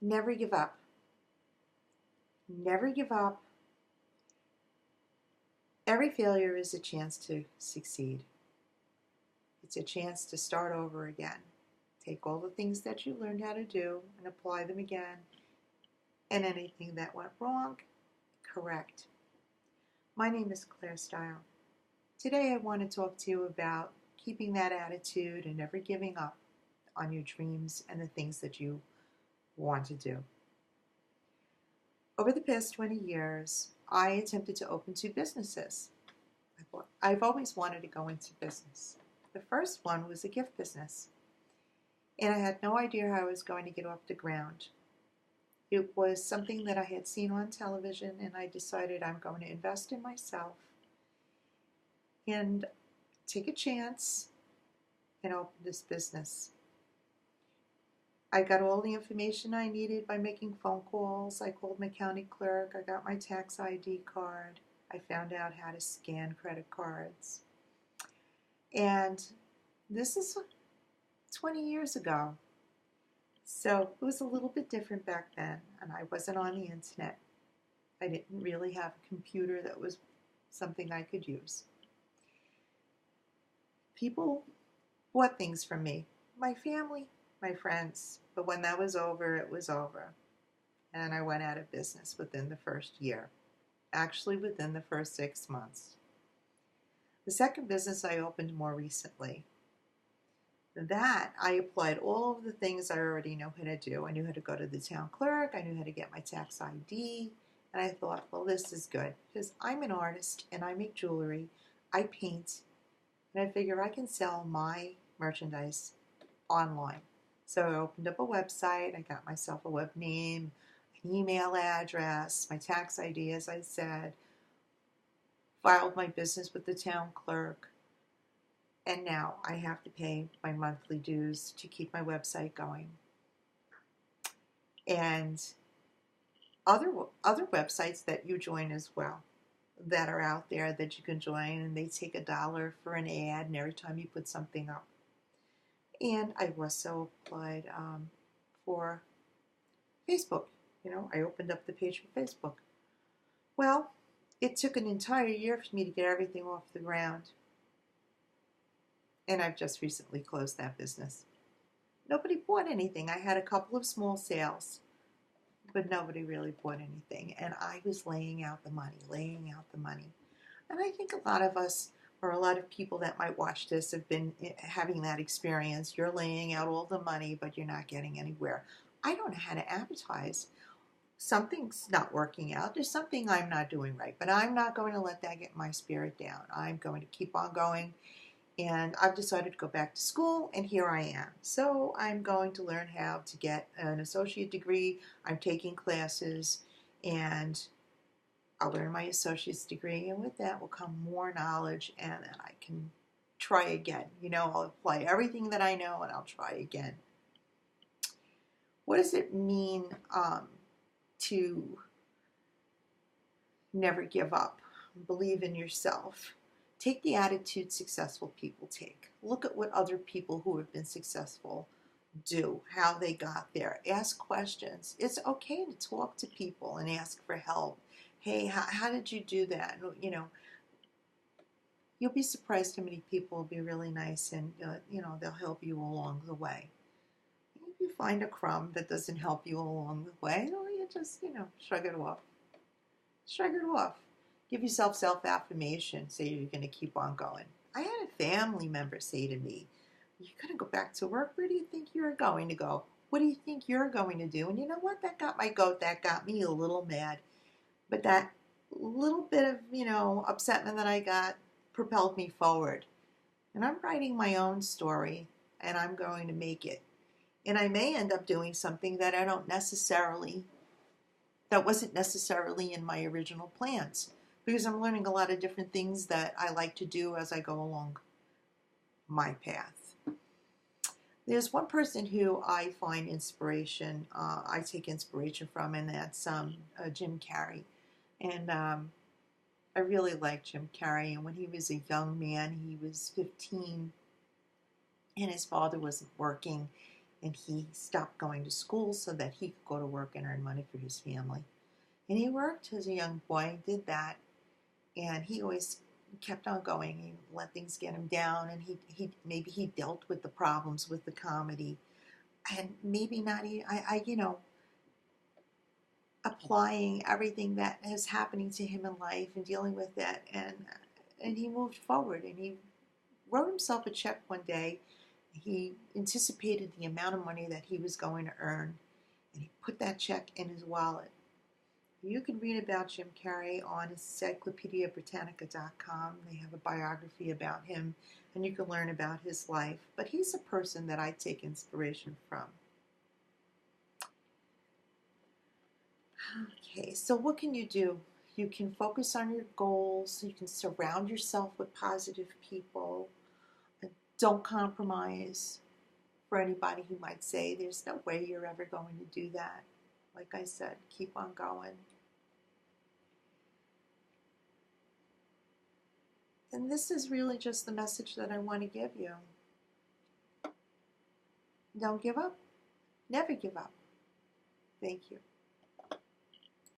Never give up. Never give up. Every failure is a chance to succeed. It's a chance to start over again. Take all the things that you learned how to do and apply them again. And anything that went wrong, correct. My name is Claire Style. Today I want to talk to you about keeping that attitude and never giving up on your dreams and the things that you want to do. Over the past 20 years, I attempted to open 2 businesses. I've always wanted to go into business. The first one was a gift business, and I had no idea how I was going to get off the ground. It was something that I had seen on television, and I decided I'm going to invest in myself and take a chance and open this business. I got all the information I needed by making phone calls. I called my county clerk. I got my tax ID card. I found out how to scan credit cards. And this is 20 years ago. So it was a little bit different back then, and I wasn't on the internet. I didn't really have a computer that was something I could use. People bought things from me, my family, my friends, but when that was over, it was over. And I went out of business within the first year, actually within the first 6 months. The second business I opened more recently. That I applied all of the things I already know how to do. I knew how to go to the town clerk, I knew how to get my tax ID, and I thought, well, this is good because I'm an artist and I make jewelry, I paint, and I figure I can sell my merchandise online. So I opened up a website, I got myself a web name, an email address, my tax ID, as I said, filed my business with the town clerk, and now I have to pay my monthly dues to keep my website going. And other websites that you join as well that are out there that you can join, and they take $1 for an ad and every time you put something up. And I also applied for Facebook. I opened up the page for Facebook. Well, it took an entire year for me to get everything off the ground. And I've just recently closed that business. Nobody bought anything. I had a couple of small sales, but nobody really bought anything. And I was laying out the money. And I think a lot of us, or a lot of people that might watch this, have been having that experience. You're laying out all the money, but you're not getting anywhere. I don't know how to advertise. Something's not working out. There's something I'm not doing right, but I'm not going to let that get my spirit down. I'm going to keep on going. And I've decided to go back to school, and here I am. So I'm going to learn how to get an associate degree. I'm taking classes, and I'll learn my associate's degree, and with that will come more knowledge, and then I can try again. I'll apply everything that I know, and I'll try again. What does it mean to never give up? Believe in yourself. Take the attitude successful people take. Look at what other people who have been successful do, how they got there. Ask questions. It's okay to talk to people and ask for help. Hey, how did you do that? You'll be surprised how many people will be really nice and, they'll help you along the way. If you find a crumb that doesn't help you along the way, you just, shrug it off. Shrug it off. Give yourself self-affirmation. Say you're going to keep on going. I had a family member say to me, you're going to go back to work? Where do you think you're going to go? What do you think you're going to do? And you know what? That got me a little mad. But that little bit of, upsetment that I got propelled me forward. And I'm writing my own story, and I'm going to make it. And I may end up doing something that wasn't necessarily in my original plans, because I'm learning a lot of different things that I like to do as I go along my path. There's one person who I find inspiration, I take inspiration from, and that's Jim Carrey. And I really like Jim Carrey. And when he was a young man, he was 15, and his father wasn't working, and he stopped going to school so that he could go to work and earn money for his family. And he worked as a young boy, did that, and he always kept on going. He let things get him down, and he maybe he dealt with the problems with the comedy, and maybe not. Applying everything that is happening to him in life and dealing with it, and he moved forward, and he wrote himself a check one day. He anticipated the amount of money that he was going to earn, and he put that check in his wallet. You can read about Jim Carrey on encyclopediabritannica.com. They have a biography about him, and you can learn about his life. But he's a person that I take inspiration from. Okay, so what can you do? You can focus on your goals. You can surround yourself with positive people. Don't compromise. For anybody who might say there's no way you're ever going to do that, like I said, keep on going. And this is really just the message that I want to give you. Don't give up. Never give up. Thank you.